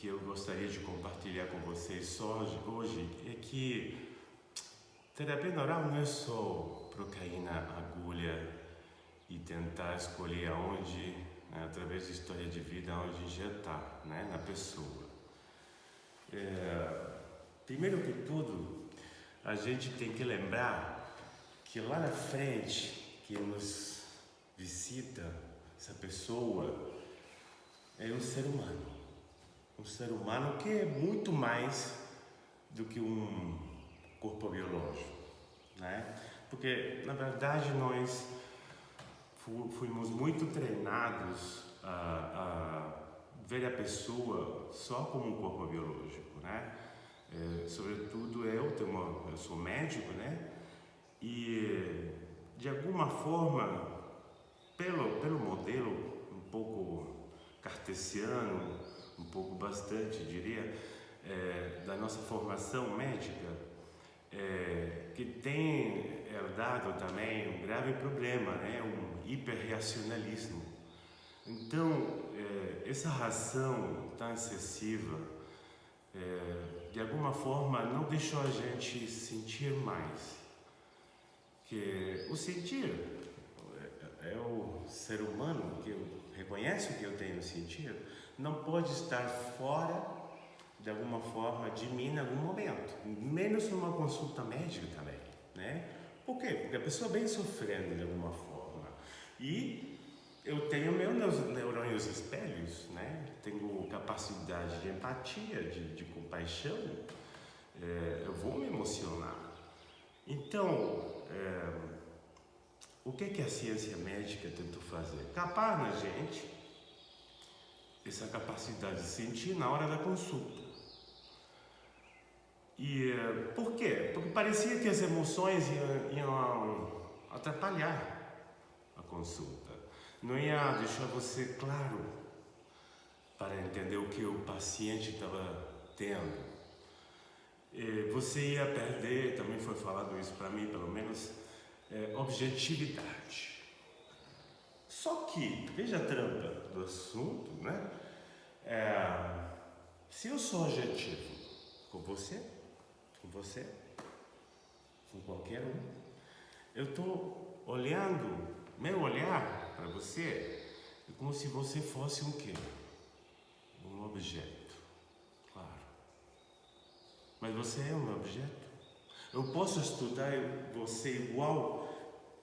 que eu gostaria de compartilhar com vocês hoje é que terapia neural não é só trocar na agulha e tentar escolher aonde, né, através de história de vida, aonde injetar, né, na pessoa. Primeiro que tudo, a gente tem que lembrar que lá na frente, quem nos visita, essa pessoa, é um ser humano. Um ser humano que é muito mais do que um corpo biológico, né? Porque, na verdade, nós fomos muito treinados a ver a pessoa só como um corpo biológico, né? Sobretudo eu sou médico, né? E, de alguma forma, pelo modelo um pouco cartesiano, um pouco bastante, diria, da nossa formação médica, que tem herdado também um grave problema, né? Um hiperreacionalismo. Então, essa ração tão excessiva, de alguma forma, não deixou a gente sentir mais. Que o sentir é o ser humano que reconhece o que eu tenho sentido, não pode estar fora, de alguma forma, de mim em algum momento, menos numa consulta médica também, né? Por quê? Porque a pessoa vem sofrendo de alguma forma e eu tenho meus neurônios espelhos, né? Tenho capacidade de empatia, de compaixão, eu vou me emocionar. Então, o que a ciência médica tentou fazer? Capar na gente essa capacidade de sentir na hora da consulta. E por quê? Porque parecia que as emoções iam atrapalhar a consulta. Não ia deixar você claro para entender o que o paciente estava tendo. Você ia perder, também foi falado isso para mim, pelo menos, objetividade. Só que, veja a trampa do assunto, né? Se eu sou objetivo com você, com qualquer um, eu estou olhando, meu olhar para você é como se você fosse um quê? Um objeto, claro. Mas você é um objeto? Eu posso estudar você igual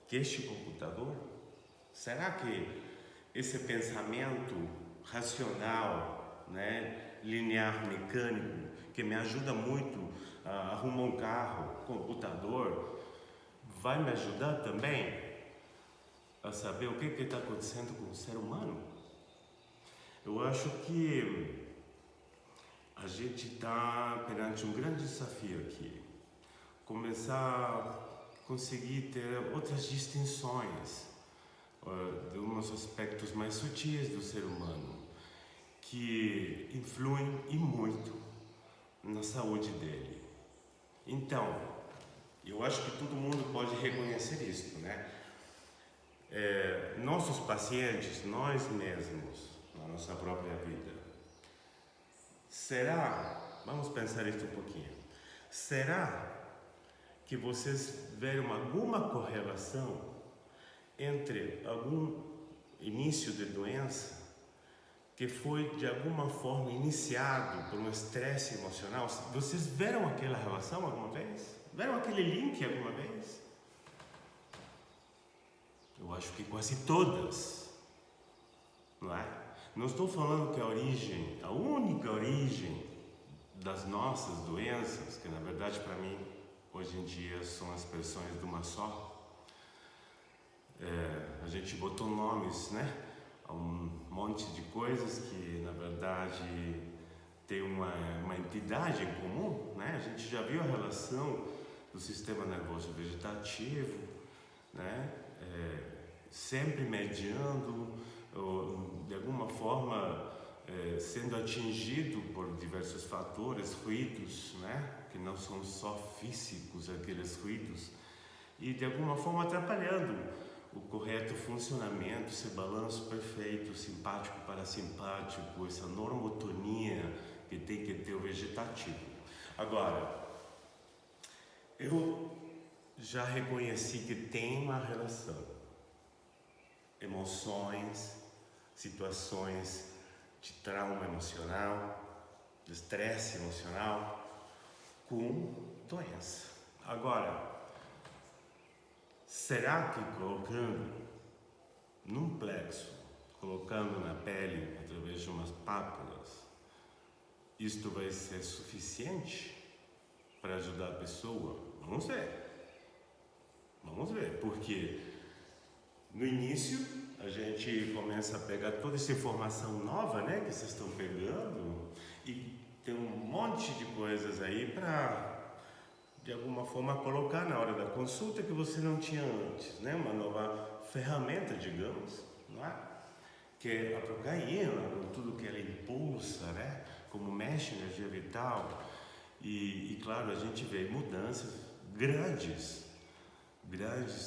que este computador? Será que esse pensamento racional, né, linear, mecânico, que me ajuda muito a arrumar um carro, computador, vai me ajudar também a saber o que está acontecendo com o ser humano? Eu acho que a gente está perante um grande desafio aqui. Começar a conseguir ter outras distinções de uns aspectos mais sutis do ser humano que influem e muito na saúde dele. Então, eu acho que todo mundo pode reconhecer isso, né? Nossos pacientes, nós mesmos, na nossa própria vida, vamos pensar isso um pouquinho, será que vocês viram alguma correlação entre algum início de doença que foi de alguma forma iniciado por um estresse emocional? Vocês viram aquela relação alguma vez? Viram aquele link alguma vez? Eu acho que quase todas, não é? Não estou falando que a única origem das nossas doenças, que na verdade para mim hoje em dia são as expressões de uma só. A gente botou nomes, né, a um monte de coisas que na verdade tem uma entidade em comum, né? A gente já viu a relação do sistema nervoso vegetativo, né, sempre mediando, ou, de alguma forma sendo atingido por diversos fatores, ruídos, né, que não são só físicos, aqueles ruídos, e de alguma forma atrapalhando o correto funcionamento, esse balanço perfeito, simpático parasimpático, essa normotonia que vegetativo. Agora, eu já reconheci que tem uma relação. Emoções, situações de trauma emocional, de estresse emocional, com doença. Agora, será que colocando num plexo, colocando na pele através de umas pápulas, isto vai ser suficiente para ajudar a pessoa? Vamos ver. Vamos ver, porque no início a gente começa a pegar toda essa informação nova, né, que vocês estão pegando, e tem um monte de coisas aí para, de alguma forma, colocar na hora da consulta que você não tinha antes, né, uma nova ferramenta, digamos, não é? Que é a procaína, com tudo que ela impulsa, né, como mexe na energia vital, e claro, a gente vê mudanças grandes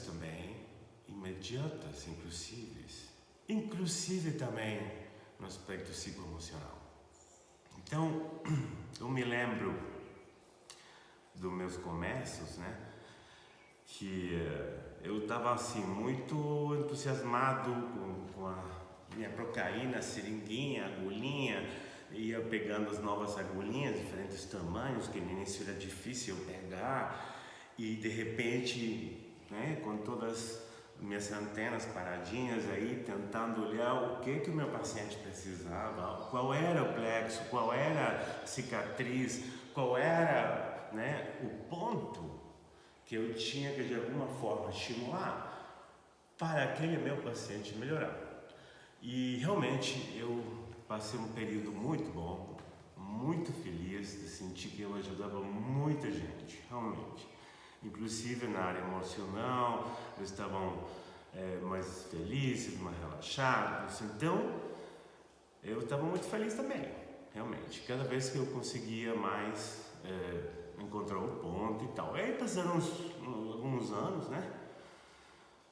também, imediatas, inclusive também no aspecto psicoemocional. Então, eu me lembro dos meus começos, né, que eu estava assim muito entusiasmado com a minha procaína, seringuinha, agulhinha, ia pegando as novas agulhinhas, diferentes tamanhos, que no início era difícil pegar, e de repente, né, com todas as minhas antenas paradinhas aí, tentando olhar o que o meu paciente precisava, qual era o plexo, qual era a cicatriz, qual era, né, o ponto que eu tinha que de alguma forma estimular para aquele meu paciente melhorar. E realmente eu passei um período muito bom, muito feliz de sentir que eu ajudava muita gente, realmente. Inclusive na área emocional, eles estavam mais felizes, mais relaxados. Então, eu estava muito feliz também, realmente. Cada vez que eu conseguia mais encontrar o ponto e tal. Aí passaram alguns anos, né?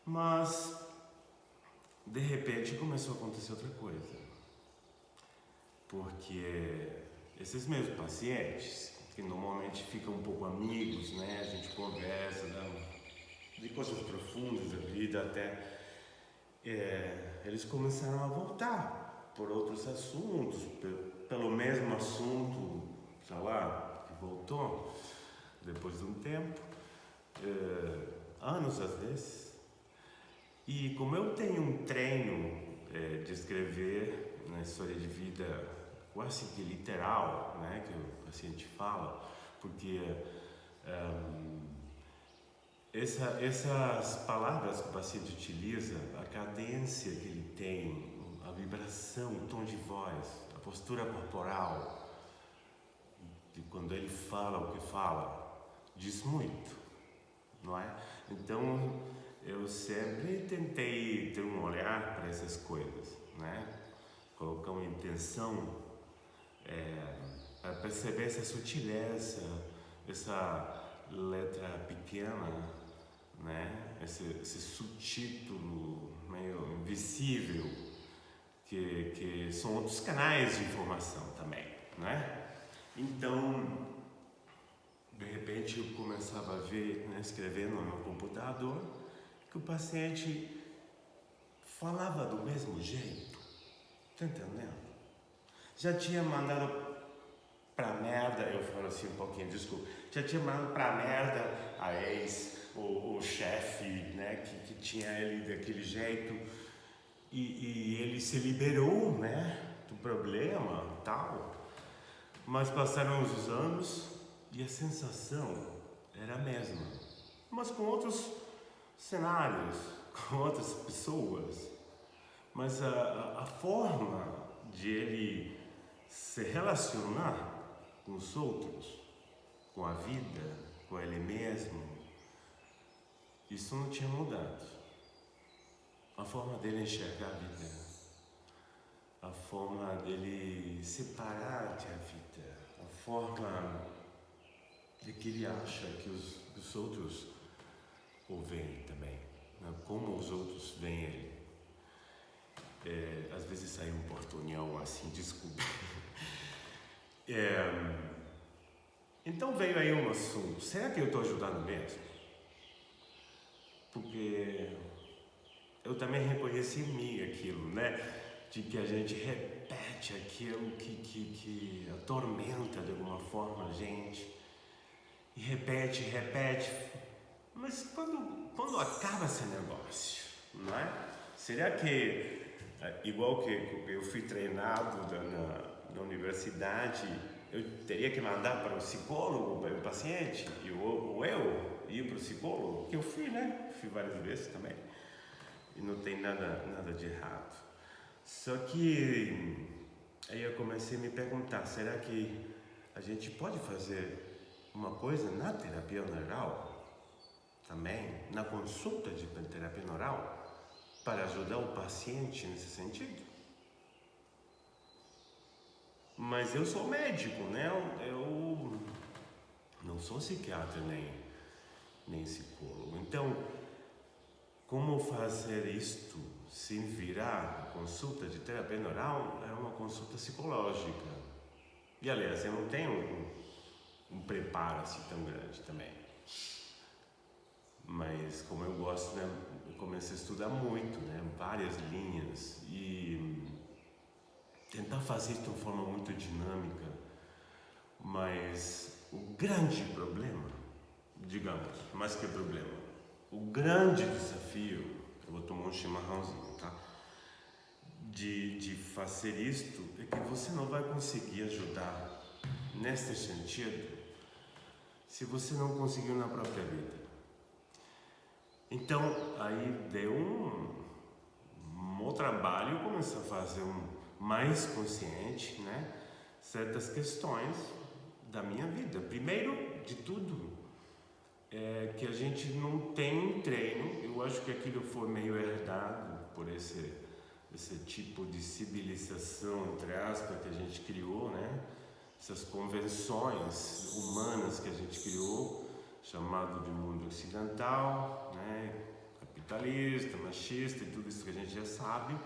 Mas, de repente, começou a acontecer outra coisa. Porque esses meus pacientes, que normalmente ficam um pouco amigos, né? A gente conversa, de coisas profundas da vida até. Eles começaram a voltar por outros assuntos, pelo mesmo assunto, sei lá, que voltou depois de um tempo, anos às vezes. E como eu tenho um treino de escrever na história de vida quase que literal, né, que o paciente fala, porque essas palavras que o paciente utiliza, a cadência que ele tem, a vibração, o tom de voz, a postura corporal, de quando ele fala o que fala, diz muito, não é? Então, eu sempre tentei ter um olhar para essas coisas, né? Colocar uma intenção para perceber essa sutileza, essa letra pequena, né? Esse subtítulo meio invisível, que são outros canais de informação também, né? Então, de repente eu começava a ver, né, escrevendo no meu computador, que o paciente falava do mesmo jeito, tá entendendo? Já tinha mandado pra merda, eu falo assim um pouquinho, desculpa, já tinha mandado pra merda a ex, o chefe, né, que tinha ele daquele jeito, e ele se liberou, né, do problema e tal, mas passaram os anos e a sensação era a mesma, mas com outros cenários, com outras pessoas, mas a forma de ele se relacionar com os outros, com a vida, com ele mesmo, isso não tinha mudado. A forma dele enxergar a vida, a forma dele separar de a vida, a forma de que ele acha que os outros o veem também, né? Como os outros veem ele. Às vezes sai um portunhol assim, desculpa. Então veio aí um assunto, será que eu estou ajudando mesmo? Porque eu também reconheci em mim aquilo, né? De que a gente repete aquilo que atormenta de alguma forma a gente. E repete, mas quando acaba esse negócio, não é? Será que, igual que eu fui treinado na universidade, eu teria que mandar para o psicólogo, para o paciente, ou eu ir para o psicólogo? Que eu fui, né? Fui várias vezes também. E não tem nada de errado. Só que aí eu comecei a me perguntar, será que a gente pode fazer uma coisa na terapia neural, também na consulta de terapia neural, para ajudar o paciente nesse sentido? Mas eu sou médico, né? Eu não sou psiquiatra nem psicólogo. Então, como fazer isto sem virar a consulta de terapia neural é uma consulta psicológica? E aliás, eu não tenho um preparo assim tão grande também. Mas como eu gosto, né, eu comecei a estudar muito, né, várias linhas e tentar fazer isso de uma forma muito dinâmica. Mas o grande problema, digamos, mais que problema, o grande desafio, eu vou tomar um chimarrãozinho, tá? De fazer isto é que você não vai conseguir ajudar neste sentido se você não conseguiu na própria vida. Então, aí deu um trabalho, começar a fazer mais consciente, né? Certas questões da minha vida. Primeiro de tudo, é que a gente não tem treino. Eu acho que aquilo foi meio herdado por esse tipo de civilização, entre aspas, que a gente criou, né? Essas convenções humanas que a gente criou, chamado de mundo ocidental, né? Capitalista, machista e tudo isso que a gente já sabe,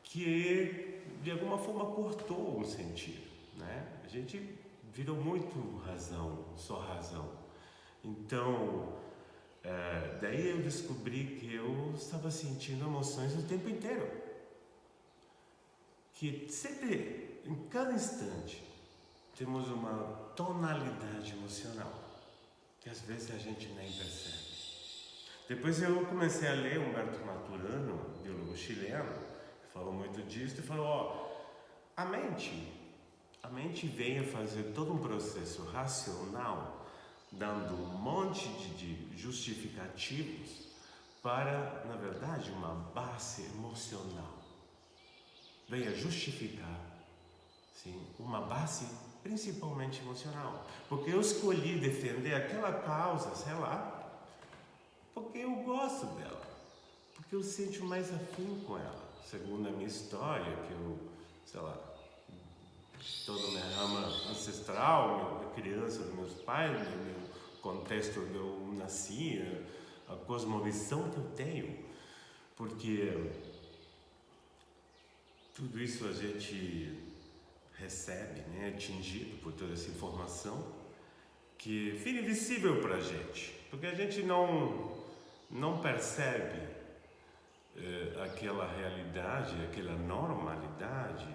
que de alguma forma cortou um sentido, né? A gente virou muito razão, só razão. Então, daí eu descobri que eu estava sentindo emoções o tempo inteiro, que sempre, em cada instante, temos uma tonalidade emocional que às vezes a gente nem percebe. Depois eu comecei a ler Humberto Maturana, biólogo chileno, que falou muito disso, e falou, a mente vem a fazer todo um processo racional, dando um monte de justificativos para, na verdade, uma base emocional. Vem a justificar, sim, uma base principalmente emocional. Porque eu escolhi defender aquela causa, sei lá, porque eu gosto dela, porque eu sinto mais afim com ela, segundo a minha história, que eu, sei lá, toda a minha rama ancestral, a criança dos meus pais, meu contexto onde eu nasci, a cosmovisão que eu tenho, porque tudo isso a gente recebe, né, atingido por toda essa informação que fica invisível para a gente, porque a gente não percebe aquela realidade, aquela normalidade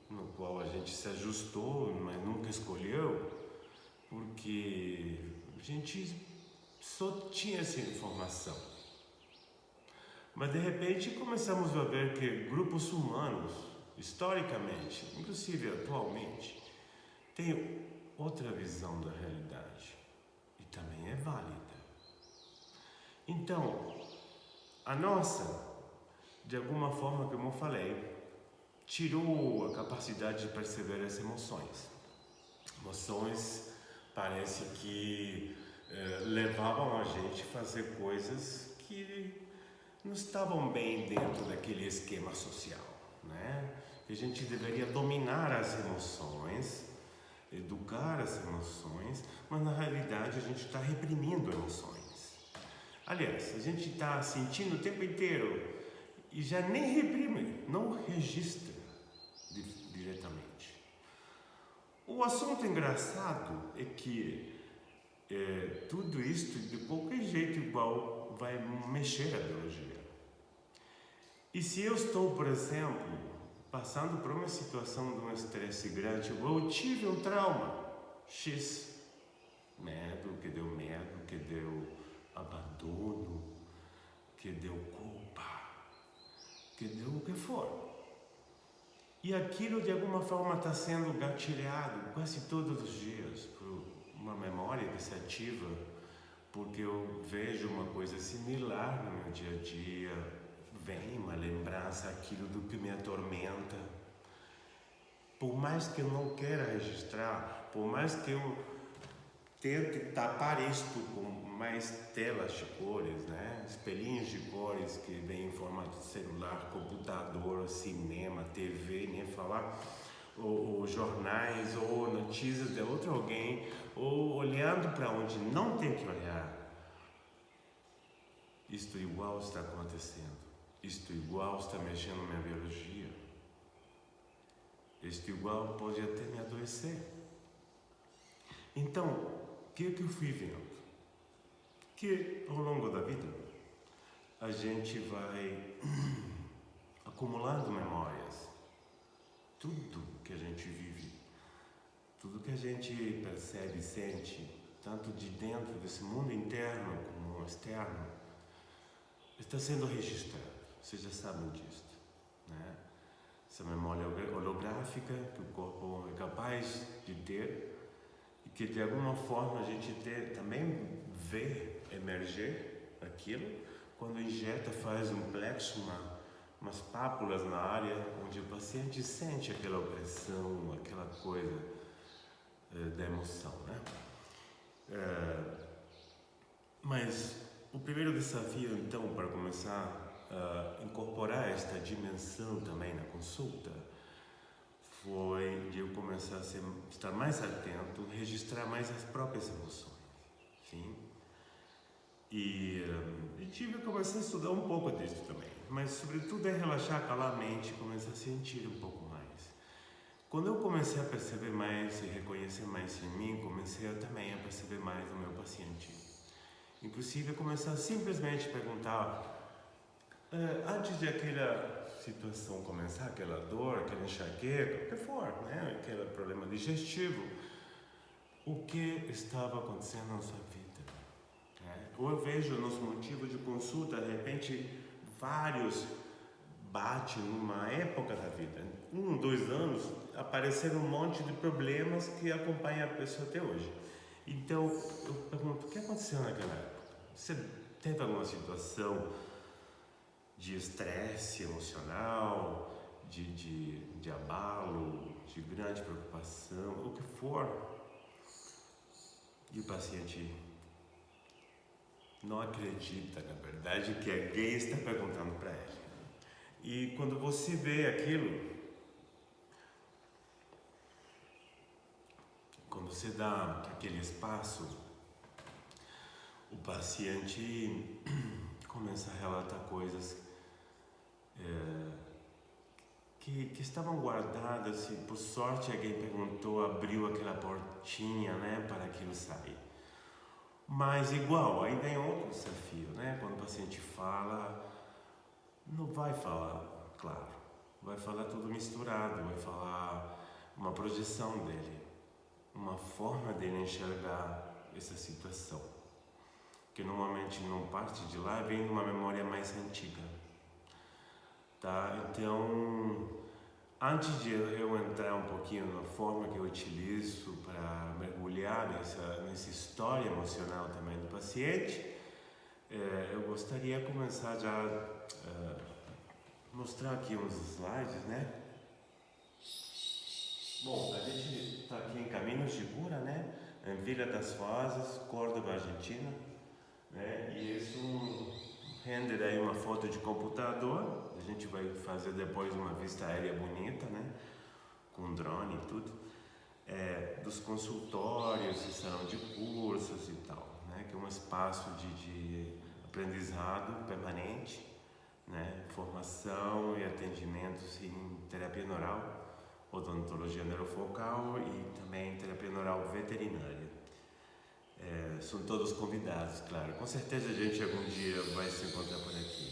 no qual a gente se ajustou, mas nunca escolheu, porque a gente só tinha essa informação. Mas de repente começamos a ver que grupos humanos, historicamente, inclusive atualmente, têm outra visão da realidade e também é válida. Então, a nossa, de alguma forma, como eu falei, tirou a capacidade de perceber as emoções. Emoções parece que levavam a gente a fazer coisas que não estavam bem dentro daquele esquema social, né? Que a gente deveria dominar as emoções, educar as emoções, mas na realidade a gente está reprimindo emoções. Aliás, a gente está sentindo o tempo inteiro e já nem reprime, não registra diretamente. O assunto engraçado é que tudo isso, de qualquer jeito igual, vai mexer a biologia. E se eu estou, por exemplo, passando por uma situação de um estresse grande, eu tive um trauma X, medo, que deu abandono, que deu culpa, que deu o que for. E aquilo de alguma forma está sendo gatilhado quase todos os dias por uma memória que se ativa, porque eu vejo uma coisa similar no meu dia a dia, vem uma lembrança, aquilo do que me atormenta. Por mais que eu não queira registrar, por mais que eu tente tapar isto com mais telas de cores, né? Espelhinhos de cores que vêm em formato de celular, computador, cinema, TV, nem falar, ou jornais, ou notícias de outro alguém, ou olhando para onde não tem que olhar. Isto igual está acontecendo. Isto igual está mexendo na minha biologia. Isto igual pode até me adoecer. Então, o que eu fui vendo? Que ao longo da vida a gente vai acumulando memórias. Tudo que a gente vive, tudo que a gente percebe e sente, tanto de dentro desse mundo interno como externo, está sendo registrado. Vocês já sabem disso, né? Essa memória holográfica que o corpo é capaz de ter e que de alguma forma a gente também vê emerger aquilo quando injeta, faz um plexo, umas pápulas na área onde o paciente sente aquela opressão, aquela coisa da emoção, né? Mas o primeiro desafio, então, para começar a incorporar esta dimensão também na consulta, foi de eu começar a estar mais atento, registrar mais as próprias emoções, sim? E comecei a estudar um pouco disso também, mas sobretudo é relaxar, calar a mente, começar a sentir um pouco mais. Quando eu comecei a perceber mais e reconhecer mais em mim, comecei também a perceber mais no meu paciente. Inclusive, começar a simplesmente perguntar, antes de aquela situação começar, aquela dor, aquela enxaqueca, o que for, né? Aquele problema digestivo, o que estava acontecendo na sua vida? Ou eu vejo nos motivos de consulta, de repente, vários batem numa época da vida, 1, 2 anos, apareceram um monte de problemas que acompanham a pessoa até hoje. Então, eu pergunto, o que aconteceu naquela época? Você teve alguma situação de estresse emocional, de abalo, de grande preocupação, o que for? E o paciente não acredita, na verdade, que alguém está perguntando para ele. E quando você vê aquilo, quando você dá aquele espaço, o paciente começa a relatar coisas que estavam guardadas e por sorte alguém perguntou, abriu aquela portinha, né, para aquilo sair. Mas igual, aí vem outro desafio, né? Quando o paciente fala, não vai falar, claro, vai falar tudo misturado, vai falar uma projeção dele, uma forma dele enxergar essa situação, que normalmente não parte de lá, vem de uma memória mais antiga, tá? Então, antes de eu entrar um pouquinho na forma que eu utilizo para mergulhar nessa história emocional também do paciente, eu gostaria de começar já a mostrar aqui uns slides, né? Bom, a gente está aqui em Caminhos de Cura, né? Em Vila das Rosas, Córdoba, Argentina, né? E isso rende aí uma foto de computador. A gente vai fazer depois uma vista aérea bonita, né? Com drone e tudo. Dos consultórios, salão de cursos e tal, né? Que é um espaço de aprendizado permanente, né? Formação e atendimentos em terapia neural, odontologia neurofocal e também Rural Veterinária. São todos convidados, claro. Com certeza a gente algum dia vai se encontrar por aqui.